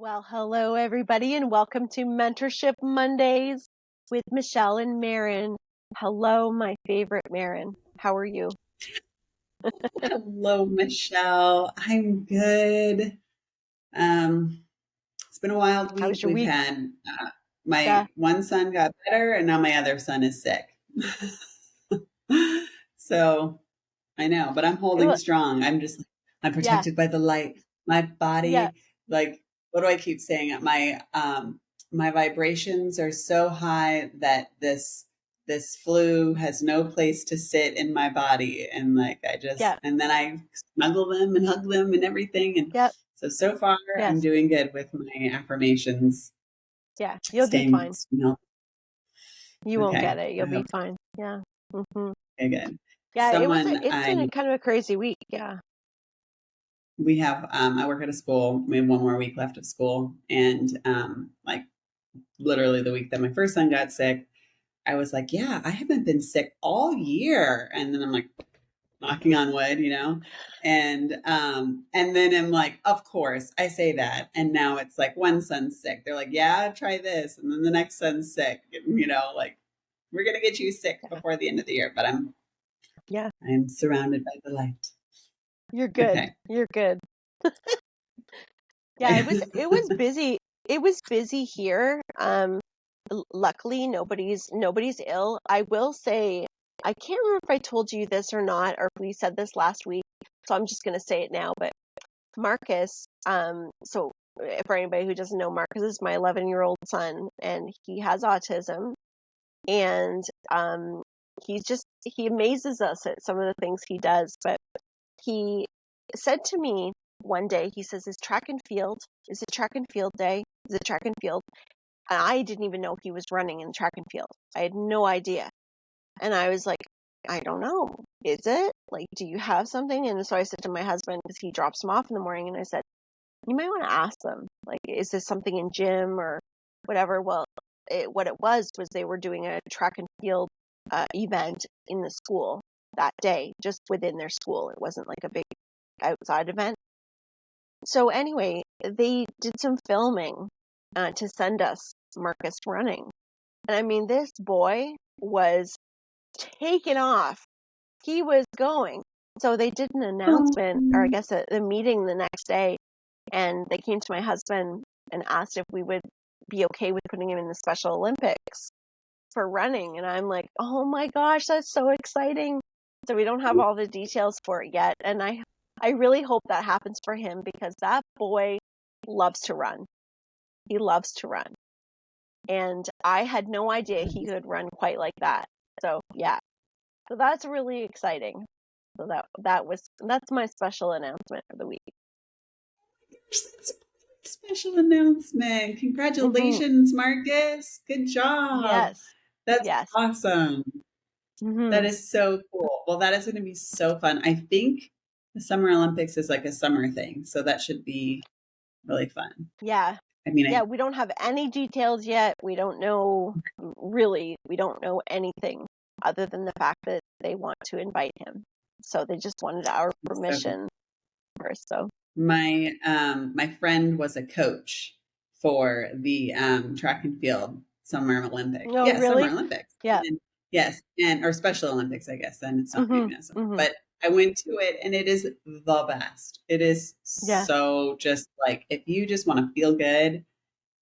Well, hello everybody and welcome to Mentorship Mondays with Michelle and Maren. Hello, my favorite Maren. How are you? Hello, Michelle. I'm good. It's been a wild How week. was your We've week? had Yeah, my one son got better, and now my other son is sick. So I know, but I'm holding it, strong. I'm yeah, protected by the light. My yeah, body, like, what do I keep saying? My vibrations are so high that this flu has no place to sit in my body, and like yeah, and then I snuggle them and hug them and everything. And yeah, so far, I'm yes, doing good with my affirmations, yeah. You'll be staying, fine. healthy. You won't get Okay, it. You'll I be hope. fine. Yeah. Okay, good. Yeah, Someone it's been a I kind of a crazy week. Yeah. we have I work at a school. We have one more week left of school, and like literally the week that my first son got sick, I was like, yeah, I haven't been sick all year. And then I'm like knocking on wood, and then I'm like, of course I say that. And now it's like one son's sick. They're like, yeah, try this. And then the next son's sick, like we're gonna get you sick Yeah. before the end of the year. But Yeah. I'm surrounded by the light. You're good. Okay. You're good. Yeah, it was busy. It was busy here. Luckily nobody's ill. I will say I can't remember if I told you this or not, or if we said this last week, so I'm just gonna say it now. But Marcus, so for anybody who doesn't know, Marcus is my 11-year-old son, and he has autism, and he amazes us at some of the things he does. But he said to me one day, he says, is it track and field day? Is it track and field? And I didn't even know he was running in track and field. I had no idea. And I was like, I don't know. Is it? Like, do you have something? And so I said to my husband, because he drops him off in the morning, and I said, you might want to ask them, like, is this something in gym or whatever? Well, what it was they were doing a track and field event in the school that day, just within their school. It wasn't like a big outside event. So anyway, they did some filming to send us Marcus running. And I mean, this boy was taken off. He was going. So they did an announcement, or I Um, guess a meeting the next day, and they came to my husband and asked if we would be okay with putting him in the Special Olympics for running. And I'm like, oh my gosh, that's so exciting. So we don't have all the details for it yet. And I really hope that happens for him, because that boy loves to run. He loves to run. And I had no idea he could run quite like that. So yeah. So that's really exciting. So that's my special announcement for the week. That's a special announcement. Hmm. Congratulations, Marcus. Good job. Yes. That's Yes. awesome. That Hmm. is so cool. Well, that is going to be so fun. I think the Summer Olympics is like a summer thing, so that should be really fun. Yeah. I mean, Yeah, we don't have any details yet. We don't know anything other than the fact that they want to invite him. So they just wanted our so permission first. So, my friend was a coach for the track and field Summer Olympics. oh, Yeah, Summer really? Olympics. Yeah. Yes, and or Special Olympics, I guess. Then it's not Hmm. maybe not summer, Hmm. but I went to it, and it is the best. It is Yeah. so just like if you just want to feel good,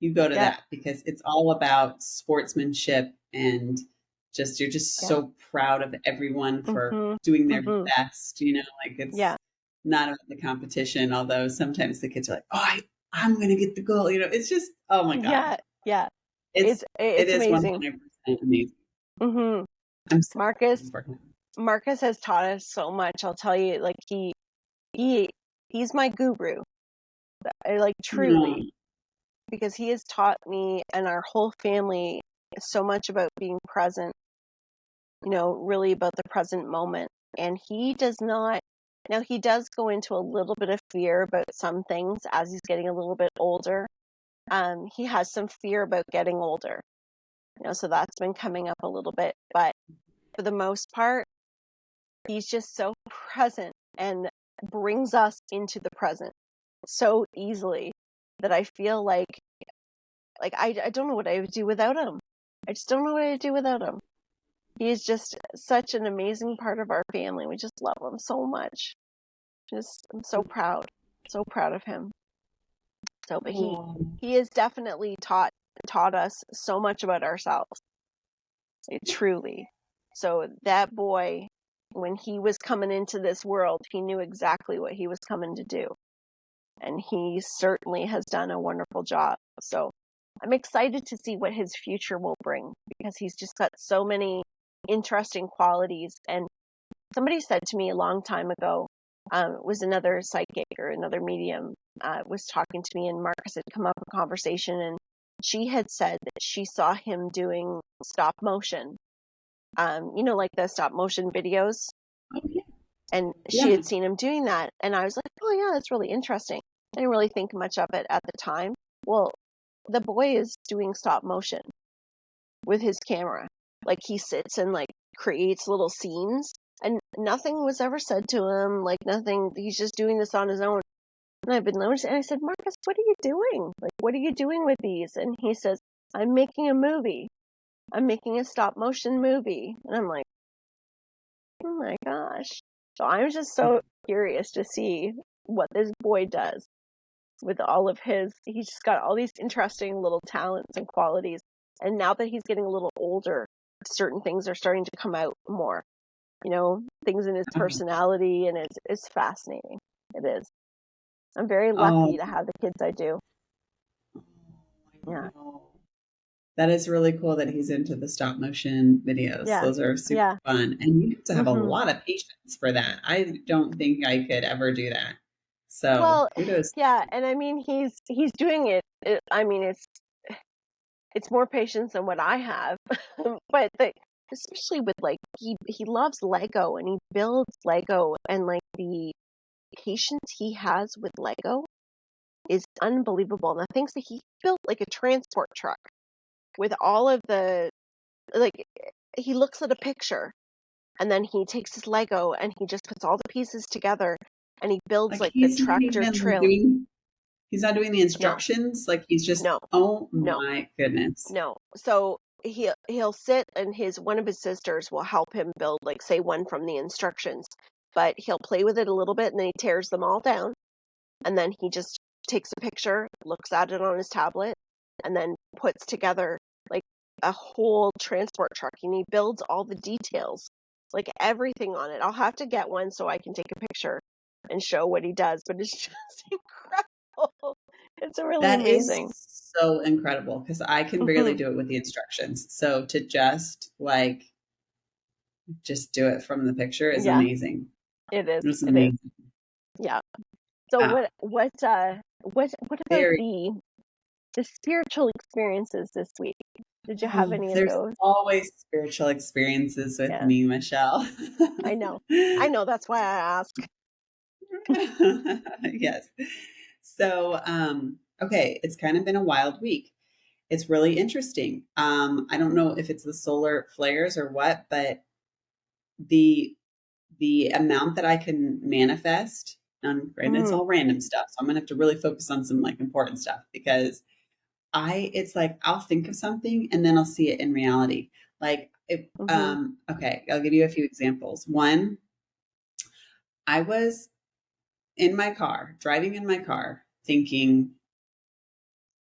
you go to Yeah. that because it's all about sportsmanship and just you're just Yeah. so proud of everyone for Hmm. doing their Hmm. best. Like it's Yeah. not about the competition, although sometimes the kids are like, "Oh, I'm going to get the goal." It's just, oh my god, Yeah. Yeah. it's it It's is amazing. 100% amazing. Hmm. I'm so Marcus looking forward to Marcus has taught us so much. I'll tell you, like he he's my guru. I like truly, it. because he has taught me and our whole family so much about being present, really about the present moment. And he does not, now he does go into a little bit of fear about some things as he's getting a little bit older. He has some fear about getting older, so that's been coming up a little bit. But for the most part, he's just so present and brings us into the present so easily. that I feel like I don't know what I would do without him. I just don't know what I'd do without him. He is just such an amazing part of our family. We just love him so much. I'm so proud of him. So, but Oh, he has definitely taught us so much about ourselves. Truly. So that boy, when he was coming into this world, he knew exactly what he was coming to do. And he certainly has done a wonderful job. So I'm excited to see what his future will bring, because he's just got so many interesting qualities. And somebody said to me a long time ago, it was another psychic or another medium, was talking to me, and Marcus had come up a conversation, and she had said that she saw him doing stop motion, like the stop motion videos. oh yeah. And she Yeah. had seen him doing that. And I was like, oh yeah, that's really interesting. I didn't really think much of it at the time. Well, the boy is doing stop motion with his camera. Like, he sits and like creates little scenes, and nothing was ever said to him. Like, nothing. He's just doing this on his own. And I've been noticing, and I said, Marcus, what are you doing? Like, what are you doing with these? And he says, I'm making a movie. I'm making a stop motion movie. And I'm like, oh my gosh. So I'm just so curious to see what this boy does with all of he's just got all these interesting little talents and qualities. And now that he's getting a little older, certain things are starting to come out more, things in his personality, and it's fascinating. It is. I'm very Oh, lucky to have the kids I do. I Yeah. know. That is really cool that he's into the stop motion videos. Yeah. Those are super Yeah. fun. And you have to have a hmm lot of patience for that. I don't think I could ever do that. So Well, kudos. yeah. And I mean, he's doing it. I mean, it's more patience than what I have. But especially with, like, he loves Lego, and he builds Lego, and like the patience he has with Lego is unbelievable. And the things that he built, like a transport truck with all of the, like, he looks at a picture, and then he takes his Lego and he just puts all the pieces together, and he builds Like like the he's not tractor even trail. doing he's not doing the No, instructions. Like he's just, no, oh no. my goodness. No. So he'll sit, and one of his sisters will help him build, like, say, one from the instructions. But he'll play with it a little bit, and then he tears them all down, and then he just takes a picture, looks at it on his tablet, and then puts together like a whole transport truck, and he builds all the details, like everything on it. I'll have to get one so I can take a picture and show what he does, but it's just incredible. It's really That amazing. is so incredible because I can barely do it with the instructions. So to just do it from the picture is Yeah, amazing. it is. It's It is. amazing. Yeah. So Uh, what about very the spiritual experiences this week? Did you have Oh, any of there's those? always spiritual experiences with Yeah, me, Michelle. I know. I know, that's why I ask. Yes. So, okay, it's kind of been a wild week. It's really interesting. I don't know if it's the solar flares or what, but the the amount that I can manifest, and it's Mm, all random stuff. So I'm gonna have to really focus on some like important stuff because it's like I'll think of something and then I'll see it in reality. Like, mm-hmm, okay, I'll give you a few examples. One, I was driving in my car, thinking,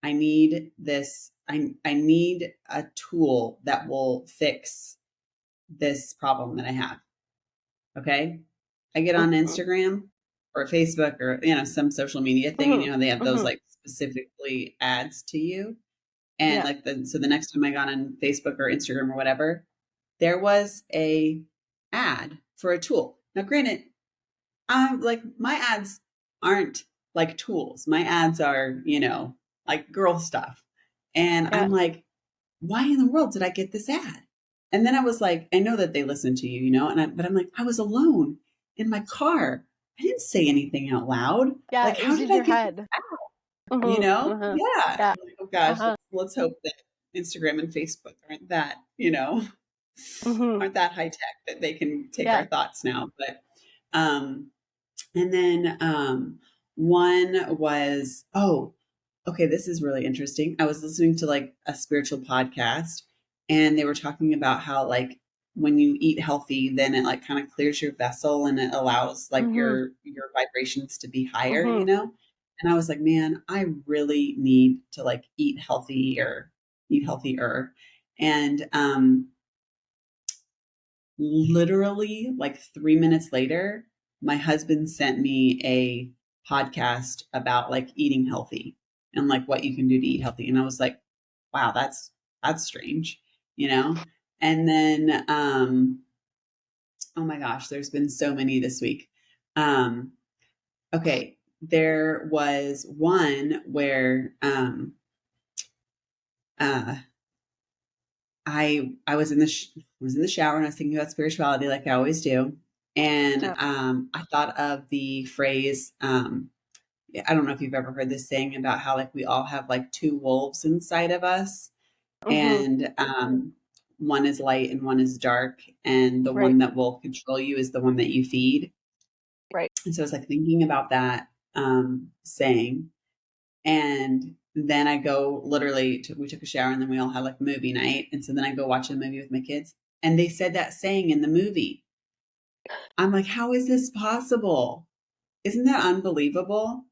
I need this. I need a tool that will fix this problem that I have. Okay. I get on mm-hmm, Instagram or Facebook or, some social media thing, and mm-hmm, they have those mm-hmm. like specifically ads to you. And Yeah, like so the next time I got on Facebook or Instagram or whatever, there was a ad for a tool. Now, granted, I'm like my ads aren't like tools. My ads are, like girl stuff. And yeah, I'm like, why in the world did I get this ad? And then I was like, I know that they listen to you, but I'm like, I was alone in my car. I didn't say anything out loud. yeah. Like, It how was did in I your get this head. ad? Mm-hmm, mm-hmm. Yeah. Yeah, I'm like, oh gosh, uh-huh, let's hope that Instagram and Facebook aren't that, mm-hmm. aren't that high tech that they can take Yeah, our thoughts now. But um and then one was, okay, this is really interesting. I was listening to like a spiritual podcast, and they were talking about how like when you eat healthy, then it like kind of clears your vessel and it allows like Mm-hmm. your vibrations to be higher, Mm-hmm. you know? And I was like, man, I really need to like eat healthier. And literally like 3 minutes later, my husband sent me a podcast about like eating healthy and like what you can do to eat healthy. And I was like, wow, that's strange, you know? And then oh my gosh, there's been so many this week. Um okay, there was one where uh I was in was in the shower and I was thinking about spirituality like I always do. And Yeah. I thought of the phrase, I don't know if you've ever heard this saying about how like we all have like two wolves inside of us, Mm-hmm. and one is light and one is dark, and the Right. one that will control you is the one that you feed. Right. And so I was like thinking about that saying, and then I go literally we took a shower and then we all had like movie night. And so then I go watch a movie with my kids and they said that saying in the movie. I'm like, how is this possible? Isn't that unbelievable?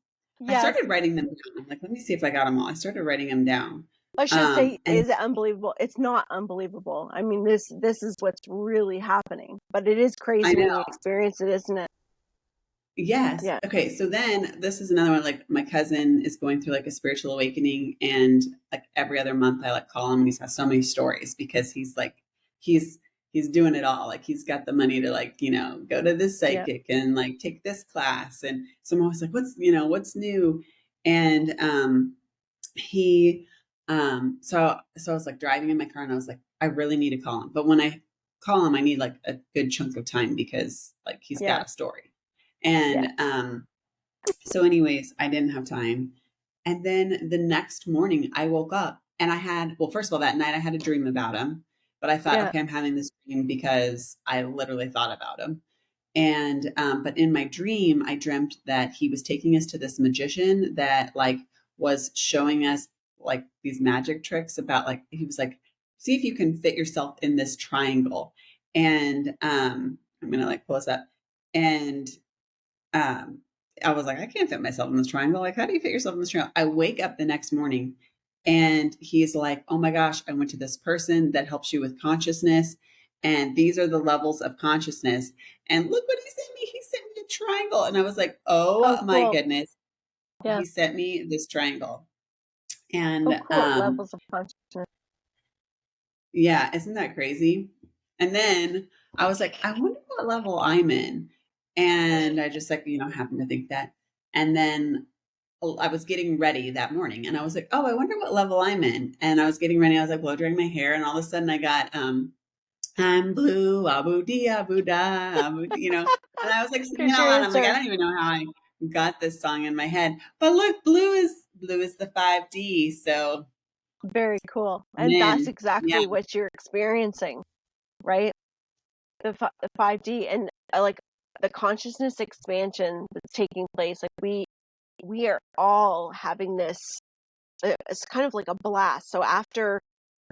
I Yes. started writing them down. I'm like, let me see if I got them all. I started writing them down. I should say, And is it unbelievable? It's not unbelievable. I mean, this is what's really happening, but it is I crazy know. when you experience it, isn't it? Yes. Yeah. Okay. So then this is another one. Like my cousin is going through like a spiritual awakening, and like every other month I like call him and he's got so many stories because he's like, he's, he's doing it all. Like he's got the money to like, you know, go to this Yeah. psychic and like take this class. And so I'm always like, what's new? And, he, so I was like driving in my car and I was like, I really need to call him. But when I call him, I need like a good chunk of time because like he's Yeah. got a story. Yeah. And so, anyways, I didn't have time. And then the next morning, I woke up and I had, well, first of all, that night I had a dream about him. But I thought, Yeah. okay, I'm having this dream because I literally thought about him. And, but in my dream, I dreamt that he was taking us to this magician that like was showing us like these magic tricks about like, he was like, see if you can fit yourself in this triangle. And I'm going to like pull this up. And um, I was like, I can't fit myself in this triangle. Like, how do you fit yourself in this triangle? I wake up the next morning and he's like, oh my gosh, I went to this person that helps you with consciousness. And these are the levels of consciousness. And look what he sent me. He sent me a triangle. And I was like, Oh, oh my cool. goodness. Yeah. He sent me this triangle. Oh, And cool. Levels of consciousness. yeah, isn't that crazy? And then I was like, I wonder what level I'm in. And I just like, happened to think that. And then I was getting ready that morning and I was like, oh, I wonder what level I'm in. And I was getting ready. I was like blow drying my hair. And all of a sudden I got, I'm blue, abu dee, abu da, and I was like singing Here's out your loud. I'm like, I answer. don't even know how I got this song in my head. But look, blue is the 5D. So Very cool. I'm And that's in. Yeah. exactly what you're experiencing, right? The 5D and like the consciousness expansion that's taking place. Like we are all having this. It's kind of like a blast. So after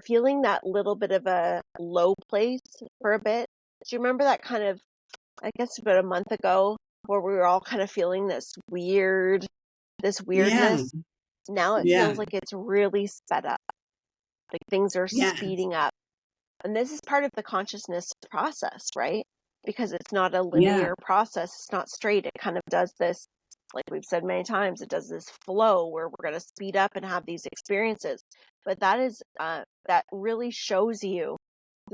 feeling that little bit of a low place for a bit, do you remember that kind of? I guess about a month ago, where we were all kind of feeling this Yeah. weirdness. Now it Yeah. feels like it's really sped up. Like things are Yes. speeding up. And this is part of the consciousness process, right? Because it's not a Yeah. linear process. It's not straight. It kind of does this, like we've said many times, it does this flow where we're going to speed up and have these experiences. But that really shows you,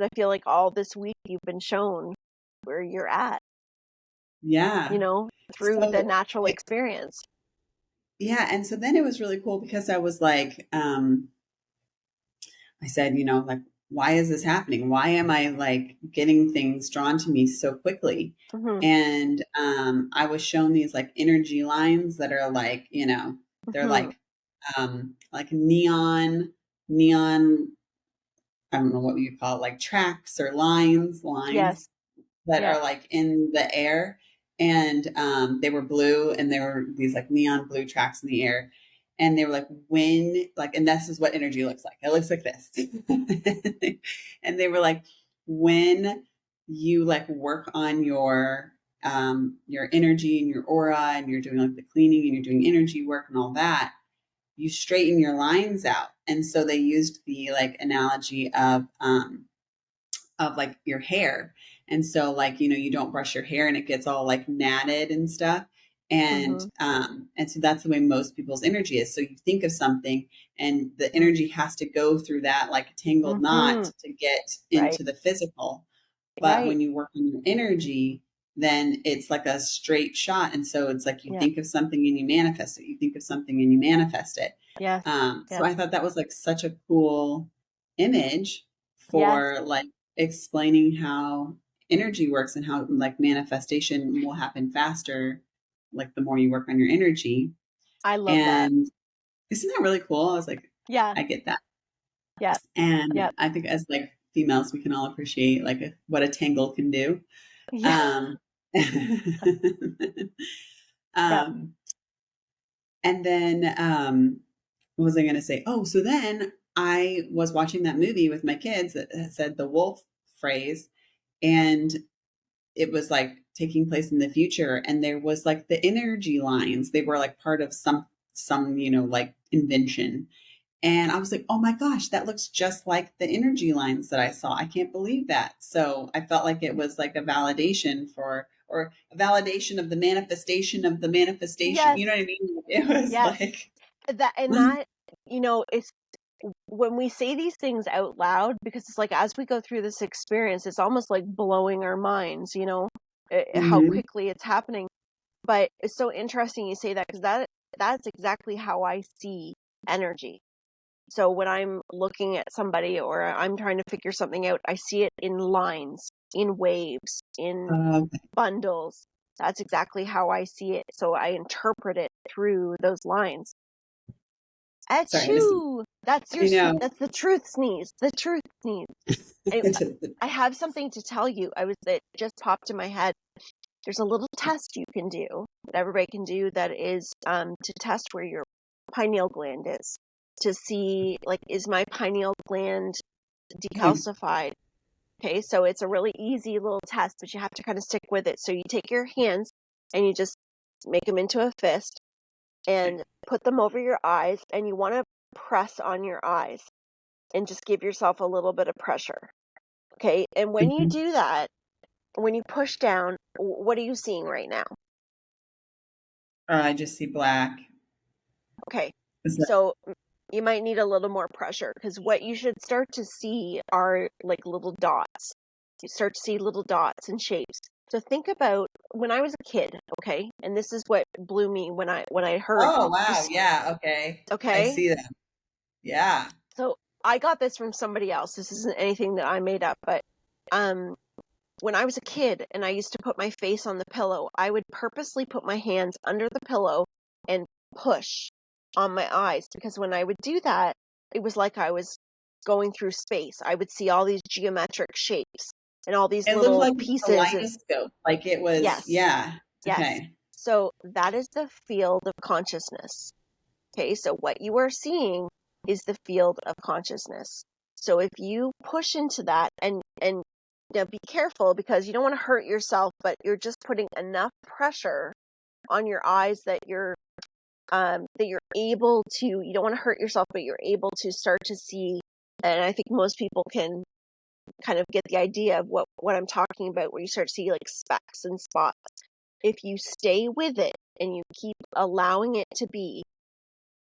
I feel like all this week you've been shown where you're at, Yeah. through the So natural experience. yeah, and so then it was really cool because I was like, I said, like, why is this happening? Why am I like getting things drawn to me so quickly? Hmm. And I was shown these like energy lines that are like, they're Hmm. like neon, I don't know what you call it, like tracks or lines Yes. that Yeah. are like in the air. And they were blue and they were these like neon blue tracks in the air. And they were like, when, like, and this is what energy looks like. It looks like this. And they were like, when you like work on your energy and your aura, and you're doing like the cleaning and you're doing energy work and all that, you straighten your lines out. And so they used the like analogy of like your hair. And so like, you know, you don't brush your hair and it gets all like matted and stuff. Mm-hmm. And so that's the way most people's energy is. So you think of something and the energy has to go through that like a tangled Mm-hmm. knot to get Right. into the physical. But Right. when you work on your energy, then it's like a straight shot. And so it's like you Yeah. think of something and you manifest it. You think of something and you manifest it. Yes. So Yes. I thought that was like such a cool image Yes. for like explaining how energy works and how like manifestation will happen faster, like the more you work on your energy. I love that. And isn't that really cool? I was like, Yeah. I get that. Yeah. And Yeah. I think as like females, we can all appreciate like what a tangle can do. Yeah. Um, Yeah. um, and then what was I going to say? Oh, so then I was watching that movie with my kids that said the wolf phrase, and it was like taking place in the future, and there was like the energy lines. They were like part of some you know like invention. And I was like, oh my gosh, that looks just like the energy lines that I saw. I can't believe that. So I felt like it was like a validation or a validation of the manifestation of the manifestation. Yes. You know what I mean? It was Yes. like, That, it's when we say these things out loud, because it's like as we go through this experience, it's almost like blowing our minds, how mm-hmm, quickly it's happening. But it's so interesting you say that, because that's exactly how I see energy. So when I'm looking at somebody or I'm trying to figure something out, I see it in lines, in waves, in okay. bundles. That's exactly how I see it. So I interpret it through those lines. Sorry, I just, Achoo! you know, That's the truth sneeze. The truth sneeze. I, just, I have something to tell you. It just popped in my head. There's a little test you can do that everybody can do, that is to test where your pineal gland is, to see, like, is my pineal gland okay. decalcified? Okay, so it's a really easy little test, but you have to kind of stick with it. So you take your hands and you just make them into a fist and put them over your eyes, and you want to press on your eyes and just give yourself a little bit of pressure. Okay, and when you Mhm. do that, when you push down, what are you seeing right now? I just see black. Okay, Is that, so you might need a little more pressure, because what you should start to see are like little dots. You start to see little dots and shapes. So think about when I was a kid, okay? And this is what blew me when I heard oh, wow. this, Yeah. Okay. I okay? see that. Yeah. So I got this from somebody else. This isn't anything that I made up, but um when I was a kid and I used to put my face on the pillow, I would purposely put my hands under the pillow and push on my eyes, because when I would do that, it was like I was going through space. I would see all these geometric shapes and all these It looked little like a pieces of, kaleidoscope. Like it was, yes, yeah. yes. Okay. So that is the field of consciousness. Okay, so what you are seeing is the field of consciousness. So if you push into that and be careful, because you don't want to hurt yourself, but you're just putting enough pressure on your eyes that you're able to, you don't want to hurt yourself, but you're able to start to see. And I think most people can kind of get the idea of what I'm talking about, where you start to see like specks and spots. If you stay with it and you keep allowing it to be,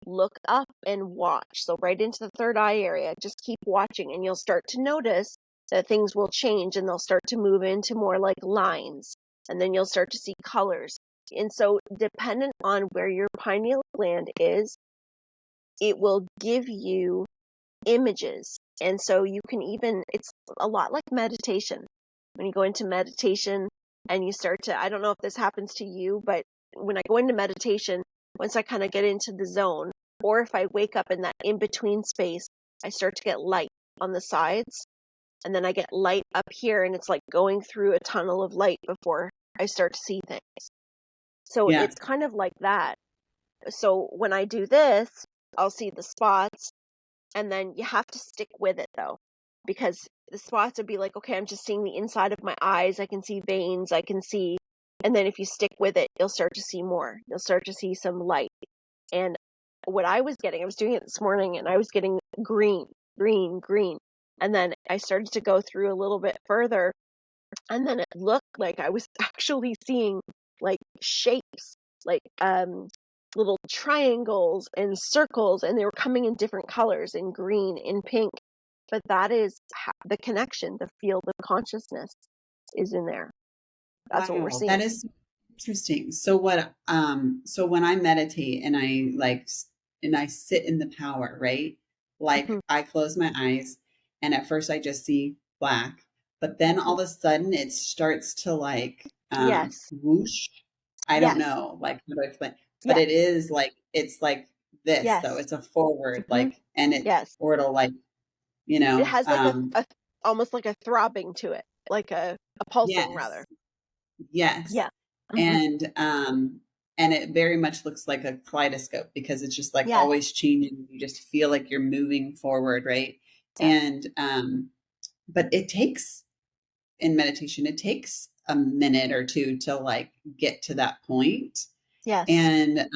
look up and watch. So right into the third eye area, just keep watching, and you'll start to notice that things will change and they'll start to move into more like lines. And then you'll start to see colors. And so dependent on where your pineal gland is, it will give you images. And so you can even, it's a lot like meditation. When you go into meditation and you start to, I don't know if this happens to you, but when I go into meditation, once I kind of get into the zone, or if I wake up in that in between space, I start to get light on the sides, and then I get light up here, and it's like going through a tunnel of light before I start to see things. So Yeah. it's kind of like that. so when I do this, I'll see the spots, and then you have to stick with it though, because the spots would be like, okay, I'm just seeing the inside of my eyes. I can see veins. I can see, and then if you stick with it, you'll start to see more. You'll start to see some light. And what I was getting, I was doing it this morning, and I was getting green, green, green. And then I started to go through a little bit further, and then it looked like I was actually seeing like shapes, like little triangles and circles, and they were coming in different colors, in green, in pink. But that is the connection, the field of consciousness is in there. That's what we're Wow, that seeing. is interesting. So when I meditate and I sit in the power, right? Like Mhm. I close my eyes and at first I just see black, but then all of a sudden it starts to Yes. whoosh. I don't Yes. know like how to explain, but Yeah. it's like this though. Yes. It's a forward Hmm. like and it Yes. or it'll like, you It know, has like a almost like a throbbing to it, like a pulsing rather. yes. Yes. Yeah. Hmm. And it very much looks like a kaleidoscope because it's just like Yes. always changing. You just feel like you're moving forward, right? Yes. And but it takes in meditation, it takes a minute or two to like get to that point. Yes. And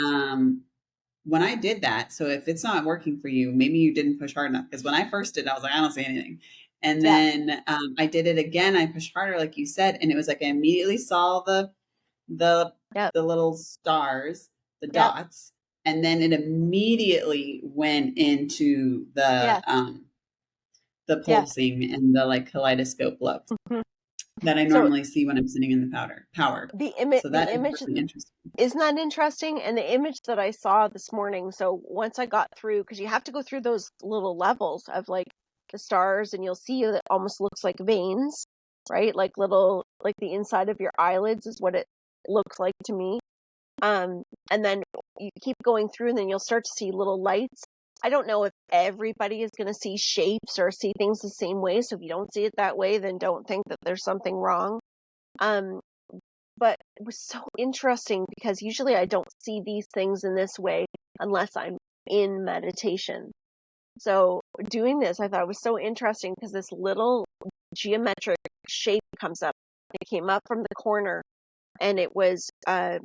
when I did that, so if it's not working for you, maybe you didn't push hard enough. Because when I first did, I was like, I don't see anything. And Yeah. then I did it again. I pushed harder, like you said, and it was like I immediately saw the Yep. the little stars, the Yep. dots, and then it immediately went into Yeah. the Yeah. pulsing and the like kaleidoscope look Hmm. that I So normally see when I'm sitting in the power. So the that is image, really interesting. isn't that interesting? And the image that I saw this morning, so once I got through, because you have to go through those little levels of like the stars, and you'll see that almost looks like veins, right? Like little, like the inside of your eyelids is what it looks like to me. Um, and then you keep going through, and then you'll start to see little lights. I don't know if everybody is going to see shapes or see things the same way. So if you don't see it that way, then don't think that there's something wrong. Um, but it was so interesting because usually I don't see these things in this way unless I'm in meditation. So doing this, I thought it was so interesting because this little geometric shape comes up. It came up from the corner, and it was like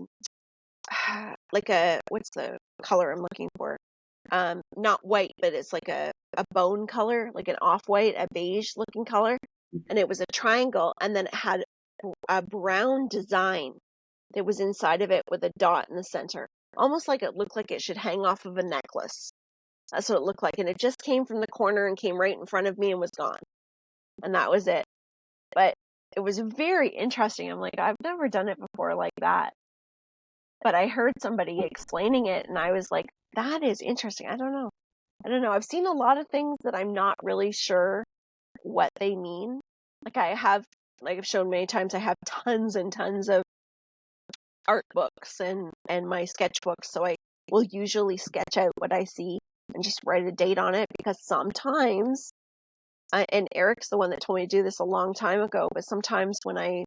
what's the color I'm looking for? Not white, but it's like a bone color, like an off-white, a beige looking color. And it was a triangle, and then it had a brown design that was inside of it with a dot in the center. Almost like it looked like it should hang off of a necklace. That's what it looked like. And it just came from the corner and came right in front of me and was gone. And that was it. But it was very interesting. I'm like, I've never done it before like that. But I heard somebody explaining it, and I was like, that is interesting. I don't know. I don't know. I've seen a lot of things that I'm not really sure what they mean. Like I've shown many times, I have tons and tons of art books and my sketchbooks. So I will usually sketch out what I see and just write a date on it, because sometimes, and Eric's the one that told me to do this a long time ago, but sometimes when I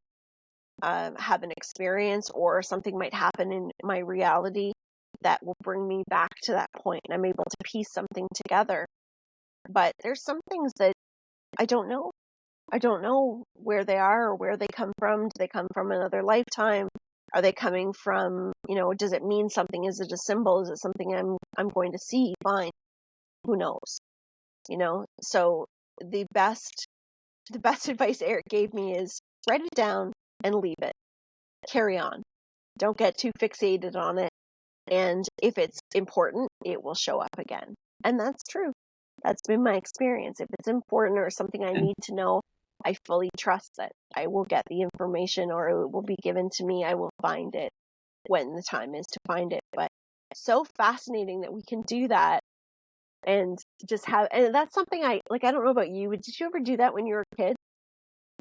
have an experience or something might happen in my reality that will bring me back to that point, and I'm able to piece something together. But there's some things that I don't know. I don't know where they are or where they come from. Do they come from another lifetime? Are they coming from, does it mean something? Is it a symbol? Is it something I'm going to see? Fine. Who knows? So the best advice Eric gave me is write it down and leave it. Carry on. Don't get too fixated on it. And if it's important, it will show up again. And that's true. That's been my experience. If it's important or something I need to know, I fully trust that I will get the information, or it will be given to me. I will find it when the time is to find it. But so fascinating that we can do that and just have, and that's something I don't know about you, but did you ever do that when you were a kid?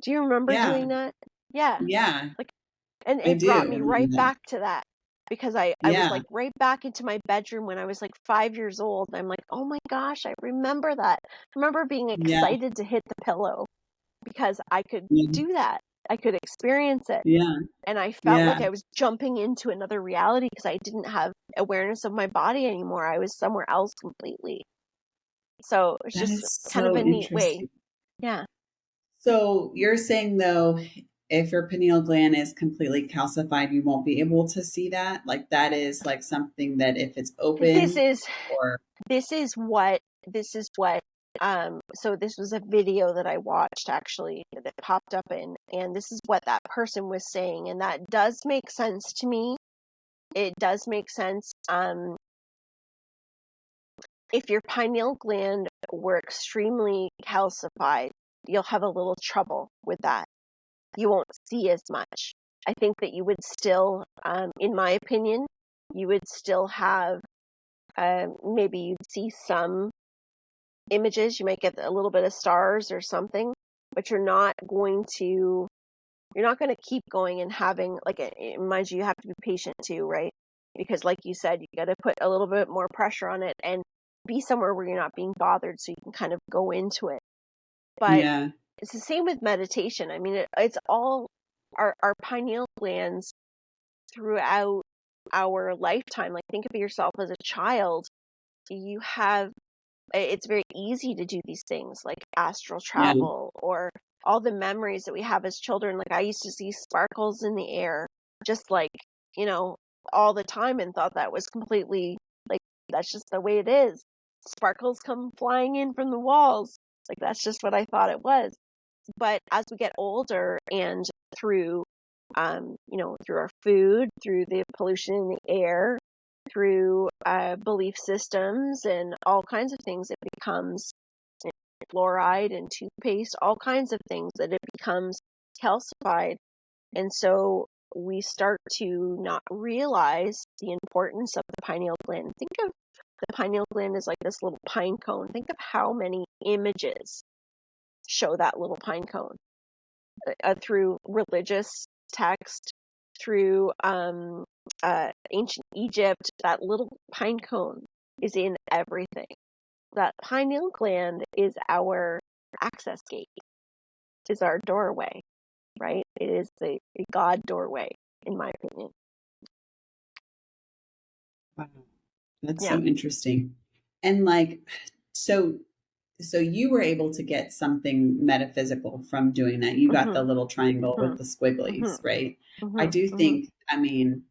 Do you remember Yeah. doing that? Yeah. Yeah. Like, and I it brought do me right remember that. back to that, because I was Yeah. like right back into my bedroom when I was like 5 years old. And I'm like, oh my gosh, I remember that. I remember being Yeah. excited to hit the pillow because I could Yeah. do that. I could experience it. Yeah. And I felt Yeah. like I was jumping into another reality because I didn't have awareness of my body anymore. I was somewhere else completely. So it's That just is kind of so a neat way. interesting. Yeah. So you're saying though, if your pineal gland is completely calcified, you won't be able to see that? Like that is like something that if it's This open is or this is what so this was a video that I watched actually that popped up and this is what that person was saying, and that does make sense to me. It does make sense. If your pineal gland were extremely calcified, you'll have a little trouble with that. You won't see as much. I think that you would still, in my opinion, you would still have, maybe you'd see some images. You might get a little bit of stars or something, but you're not going to keep going and having, like, mind you, you have to be patient too, right? Because like you said, you got to put a little bit more pressure on it and be somewhere where you're not being bothered so you can kind of go into it. But yeah, it's the same with meditation. I mean, it's all our pineal glands throughout our lifetime. Like, think of yourself as a child. You have, it's very easy to do these things like astral yeah, travel or all the memories that we have as children. Like, I used to see sparkles in the air, just like, you know, all the time, and thought that was completely like, that's just the way it is. Sparkles come flying in from the walls. Like, that's just what I thought it was. But as we get older and through, through our food, through the pollution in the air, through belief systems and all kinds of things, it becomes fluoride and toothpaste, all kinds of things that it becomes calcified. And so we start to not realize the importance of the pineal gland. Think of the pineal gland as like this little pine cone. Think of how many images show that little pine cone through religious text, through ancient Egypt. That little pine cone is in everything. That pineal gland is our access gate, is our doorway, right? It is the God doorway, in my opinion. wow. That's Yeah. so interesting. And like, so so you were able to get something metaphysical from doing that. You got the Mhm. little triangle Mhm. with the Mhm. squigglies, right? I Mhm. do Mhm. think, I mean,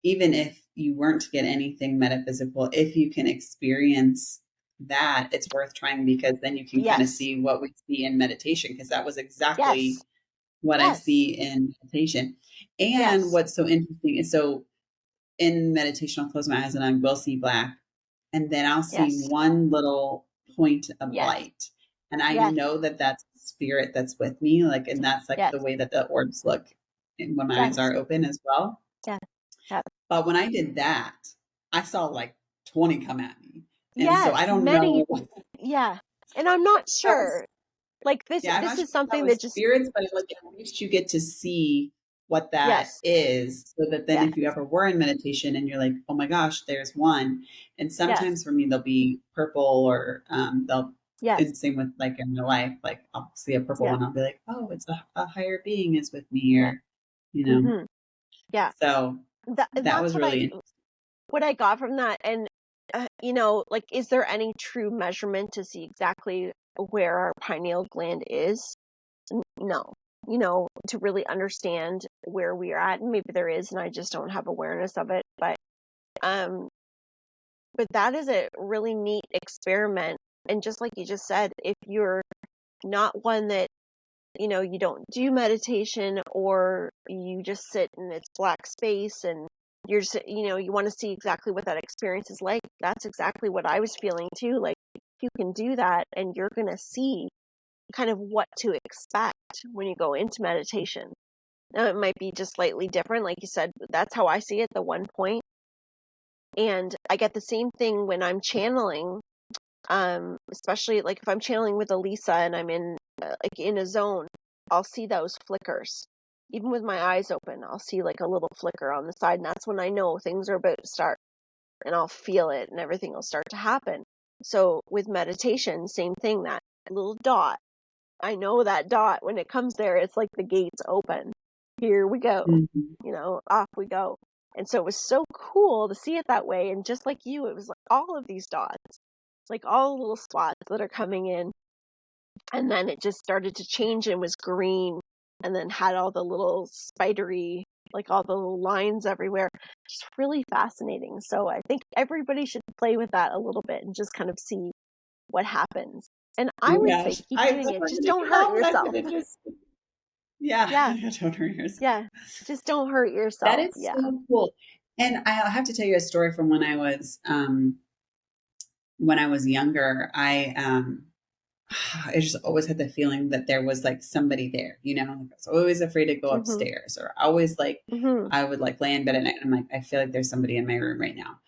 even if you weren't to get anything metaphysical, if you can experience that, it's worth trying because then you can kind of Yes. see what we see in meditation, because that was Yes. exactly what I Yes. see in meditation. And Yes. what's so interesting is so in meditation, I'll close my eyes and I will see black. And then I'll see Yes. one little point of Yes. light. And I Yes. know that that's spirit that's with me. Like, and that's like the Yes. way that the orbs look when my eyes Yes. are open as well. Yes. Yes. But when I did that, I saw like 20 come at me. And so Yes. I don't Many. know. Yeah. And I'm not That was sure. Like, this. Yeah, I'm This not is sure if that something was that just. spirits, but like at least you get to see what that Yes. is, so that then Yes. if you ever were in meditation and you're like, oh my gosh, there's one. And Yes. sometimes for me they'll be purple or they'll Yes. and same with like in my life, like I'll see a purple Yes. one, I'll be like, oh, it's a higher being is with me, Yes. or you know. Mhm. Yeah. So that That's was really interesting. what I got from that. And like, is there any true measurement to see exactly where our pineal gland is? No. To really understand where we are at, and maybe there is, and I just don't have awareness of it. Um, but that is a really neat experiment. And just like you just said, if you're not one that, you don't do meditation, or you just sit in its black space and you're just, you want to see exactly what that experience is like. That's exactly what I was feeling too. Like, you can do that and you're going to see kind of what to expect when you go into meditation. Now, it might be just slightly different. Like you said, that's how I see it, the one point. And I get the same thing when I'm channeling, especially like if I'm channeling with Elisa and I'm in like in a zone, I'll see those flickers. Even with my eyes open, I'll see like a little flicker on the side, and that's when I know things are about to start, and I'll feel it and everything will start to happen. So with meditation, same thing, that little dot, I know that dot, when it comes there, it's like the gates open. Here we go. Mhm. Off we go. And so it was so cool to see it that way. And just like you, it was like all of these dots, like all the little spots that are coming in. And then it just started to change and was green, and then had all the little spidery, like all the little lines everywhere. Just really fascinating. So I think everybody should play with that a little bit and just kind of see what happens. And I Oh would say gosh, keep I doing thought it. we're Just gonna don't get hurt home and I'm yourself. gonna just, yeah, Yeah, don't hurt yourself. yeah. Just don't hurt That yourself. is Yeah. so cool. And I'll have to tell you a story from when I was younger. I just always had the feeling that there was like somebody there, you know, like I was always afraid to go Mhm. upstairs, or always like Mhm. I would like lay in bed at night and I'm like, I feel like there's somebody in my room right now.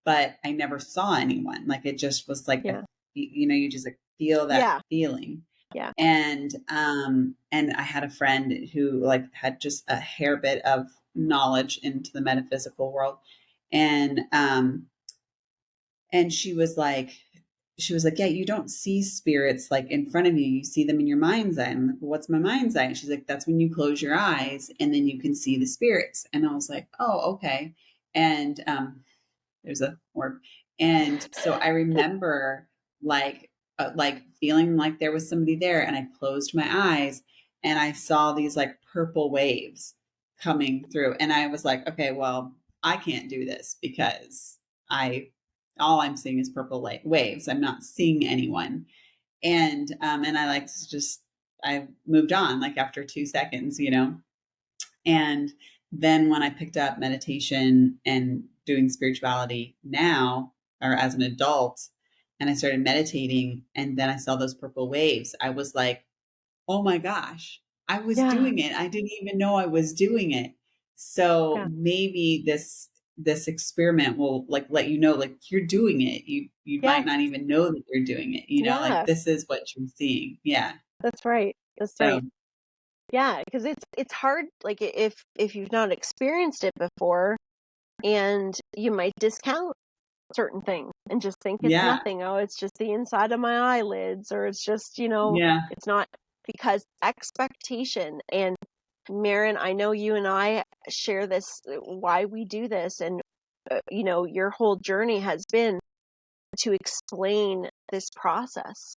But I never saw anyone. Like it just was like Yeah. you just like feel that Yeah. feeling. Yeah. And I had a friend who like had just a hair bit of knowledge into the metaphysical world. And and she was like, yeah, you don't see spirits like in front of you. You see them in your mind's eye. And I'm like, well, what's my mind's eye? And she's like, that's when you close your eyes and then you can see the spirits. And I was like, oh, okay. And there's a orb. And so I remember like feeling like there was somebody there, and I closed my eyes and I saw these like purple waves coming through. And I was like, okay, well, I can't do this because I all I'm seeing is purple light waves. I'm not seeing anyone. And I like just I moved on like after 2 seconds, you know. And then when I picked up meditation and doing spirituality now, or as an adult, and I started meditating, and then I saw those purple waves, I was like, oh my gosh, I was Yeah. doing it. I didn't even know I was doing it. So Yeah. maybe this experiment will like let you know like you're doing it. You might Yes. not even know that you're doing it. You know, like Yeah. this is what you're seeing. Yeah. That's right. That's So right. Yeah, because it's hard, like if you've not experienced it before, and you might discount certain things and just think it's yeah. nothing. Oh, it's just the inside of my eyelids, or it's just, Yeah. it's not, because expectation. And Maren, I know you and I share this, why we do this, and your whole journey has been to explain this process,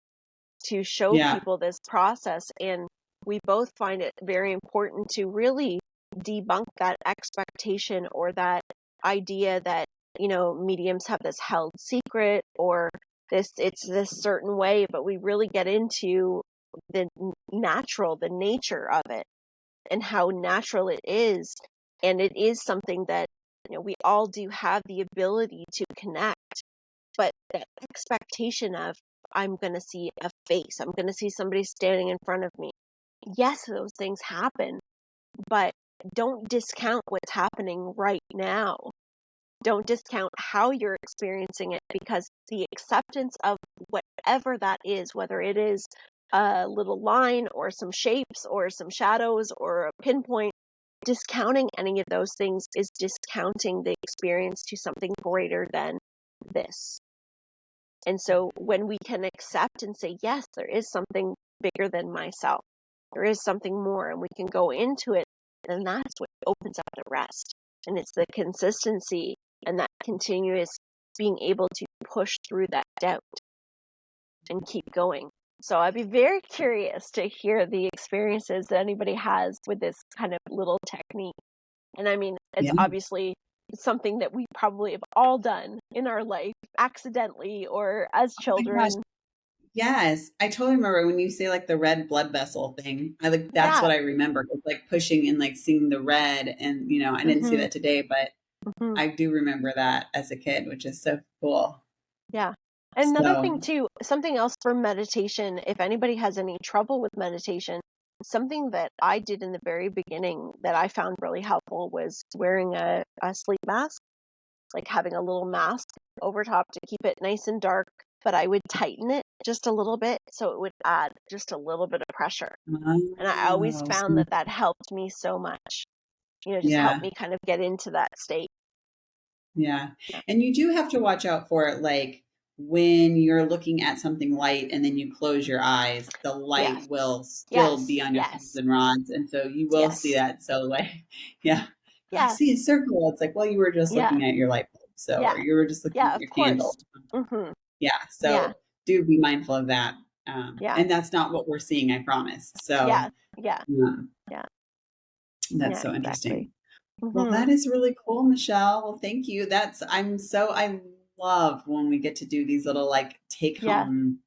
to show Yeah. people this process. And we both find it very important to really debunk that expectation, or that idea that, mediums have this held secret, or it's this certain way. But we really get into the the nature of it, and how natural it is. And it is something that, we all do have the ability to connect. But that expectation of, I'm going to see a face, I'm going to see somebody standing in front of me. Yes, those things happen, but don't discount what's happening right now. Don't discount how you're experiencing it, because the acceptance of whatever that is, whether it is a little line or some shapes or some shadows or a pinpoint, discounting any of those things is discounting the experience to something greater than this. And so when we can accept and say, yes, there is something bigger than myself, there is something more, and we can go into it, then that's what opens up the rest. And it's the consistency and that continuous being able to push through that doubt and keep going. So I'd be very curious to hear the experiences that anybody has with this kind of little technique. And I mean, it's Yeah. obviously something that we probably have all done in our life accidentally or as Oh my gosh. children. Yes. I totally remember when you say like the red blood vessel thing. I like that's Yeah. what I remember. It's like pushing and like seeing the red, and I didn't see Hmm. that today, but Hmm. I do remember that as a kid, which is so cool. Yeah. Another thing So too, something else for meditation, if anybody has any trouble with meditation, something that I did in the very beginning that I found really helpful was wearing a sleep mask, like having a little mask over top to keep it nice and dark, but I would tighten it just a little bit so it would add just a little bit of pressure. And I always oh, found that that helped me so much, just helped yeah. me kind of get into that state. Yeah. Yeah. And you do have to watch out for it, like when you're looking at something light and then you close your eyes, the light Yes. will still be Yes. on your Yes. Susan rods. And so you will see Yes. that. So like, yeah, I Yeah. see a circle. It's like, well, you were just Yeah. looking at your light bulb. So, or Yeah. you were just looking Yeah. at Of your course. candle. Mm-hmm. Yeah. Yeah. So do be mindful of that. Yeah. And that's not what we're seeing, I promise. So Yeah. Yeah. Yeah. that's Yeah. so Exactly. interesting. Well, Mm-hmm. that is really cool, Michelle. Well, thank you. I love when we get to do these little like take Yeah. home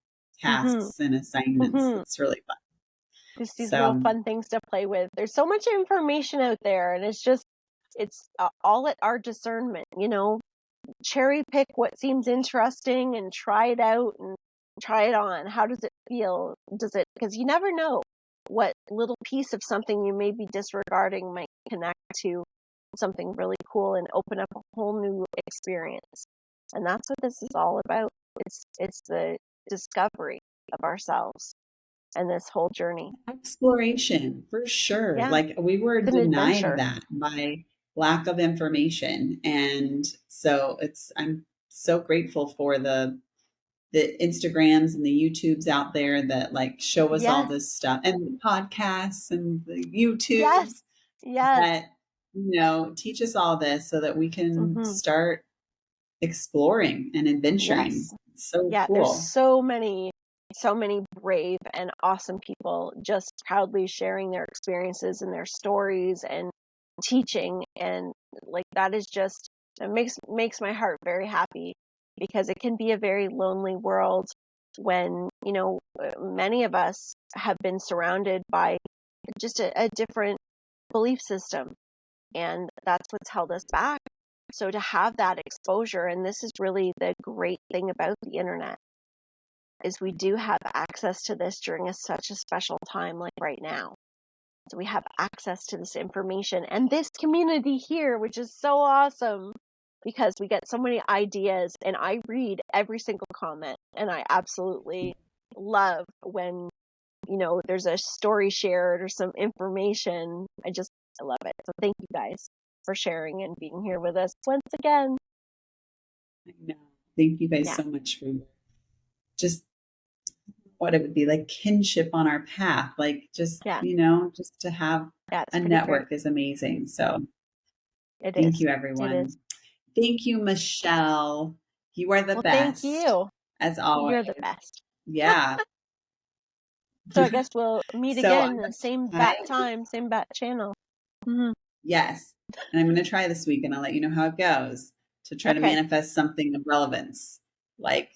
Mm-hmm. tasks and assignments. Mm-hmm. It's really fun. Just these little So fun things to play with. There's so much information out there, and it's all at our discernment. Cherry pick what seems interesting and try it out and try it on. How does it feel? Because you never know what little piece of something you may be disregarding might connect to something really cool and open up a whole new experience. And that's what this is all about. It's the discovery of ourselves and this whole journey. exploration for sure. Yeah, Like we were it's an denied adventure. that by lack of information. And so I'm so grateful for the Instagrams and the YouTubes out there that like show us all Yes, this stuff and the podcasts and the YouTubes yes, yes. that, teach us all this so that we can Mm-hmm. start exploring and adventuring. Yes. It's so Yeah, there's cool. so many brave and awesome people just proudly sharing their experiences and their stories and teaching, and like that is just it makes my heart very happy, because it can be a very lonely world when many of us have been surrounded by just a different belief system, and that's what's held us back. So to have that exposure, and this is really the great thing about the internet, is we do have access to this during such a special time like right now. So we have access to this information and this community here, which is so awesome because we get so many ideas, and I read every single comment, and I absolutely love when there's a story shared or some information. I love it. So thank you guys for sharing and being here with us once again. I know. Thank you guys Yeah. so much for just what it would be like kinship on our path. Like just, Yeah. just to have Yeah. It's a pretty great. network is amazing. So It thank is. you, It everyone. is. Thank you, Michelle. You are the Well, thank best, you. as always. You're the best. Yeah. So I guess we'll meet So I'm again, going the same to try. bat time, same bat channel. Mm-hmm. Yes. And I'm going to try this week and I'll let you know how it goes to try to Okay. manifest something of relevance. Like,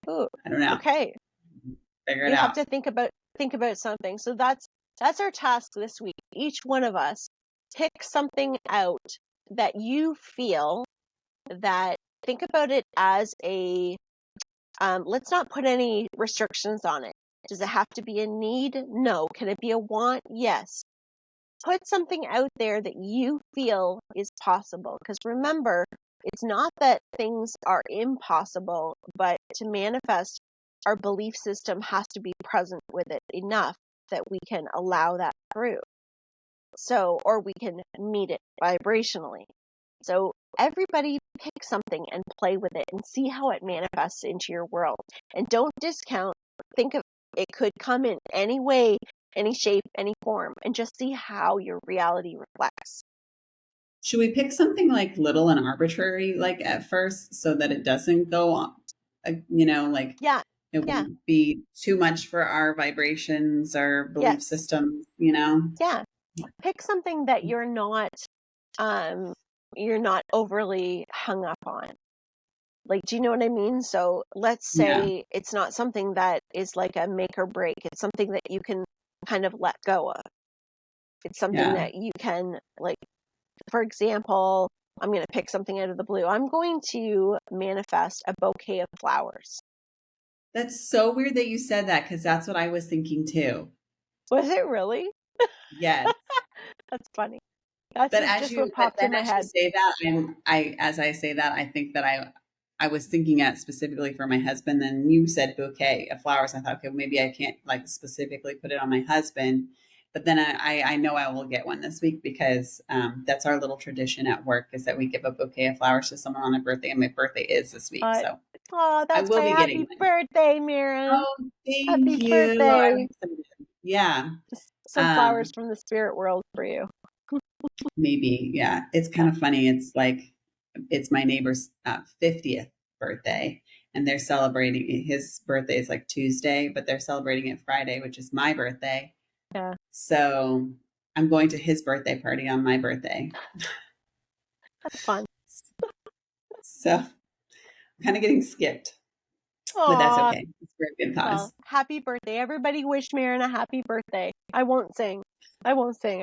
Ooh. I don't know, Okay. figure it You have out. to think about something. So that's our task this week. Each one of us pick something out that you feel that think about it as a let's not put any restrictions on it. Does it have to be a need? No. Can it be a want? Yes. Put something out there that you feel is possible. Because remember, it's not that things are impossible, but to manifest, our belief system has to be present with it enough that we can allow that through. So, or we can meet it vibrationally. So everybody pick something and play with it and see how it manifests into your world. And don't discount, think of it could come in any way, any shape, any form, and just see how your reality reflects. Should we pick something like little and arbitrary, like at first, so that it doesn't go on, like Yeah. it Yeah. won't be too much for our vibrations, our belief Yes. systems? Yeah. Pick something that um you're not overly hung up on. Like, do you know what I mean? So let's Yeah. say it's not something that is like a make or break. It's something that you can kind of let go of. It's something Yeah. that you can, like, for example, I'm going to pick something out of the blue. I'm going to manifest a bouquet of flowers. That's so weird that you said that because that's what I was thinking too. Was it really? Yes. That's funny. That's But just what popped in then my as you head. say that, as I say that, I think that I was thinking it specifically for my husband. Then you said bouquet of flowers. I thought, okay, well, maybe I can't like specifically put it on my husband. But then I know I will get one this week because that's our little tradition at work is that we give a bouquet of flowers to someone on their birthday, and my birthday is this week. Uh, So Oh, I that's will my be getting happy one. birthday, Maren. Oh, thank Happy you. birthday. I'm excited. Yeah. Some flowers from the spirit world for you. Maybe. Yeah. It's kind of funny. It's like, it's my neighbor's 50th birthday, and they're celebrating. His birthday is like Tuesday, but they're celebrating it Friday, which is my birthday. Yeah. So I'm going to his birthday party on my birthday. That's fun. So I'm kind of getting skipped, but that's okay. It's for a good cause. Well, happy birthday. Everybody wish Maren a happy birthday. I won't sing. I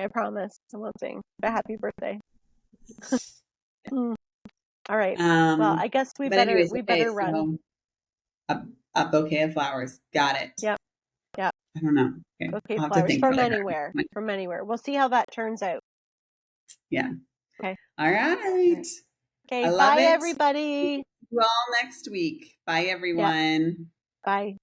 promise. I won't sing. But happy birthday. All right. Well, I guess we better run. So a bouquet of flowers. Got it. Yep. Yep. I don't know. Okay. Bouquet I'll have to flowers think from really anywhere. hard. From anywhere. We'll see how that turns out. Yeah. Okay. All right. Okay. I love Bye, it. everybody. See you all next week. Bye, everyone. Yep. Bye.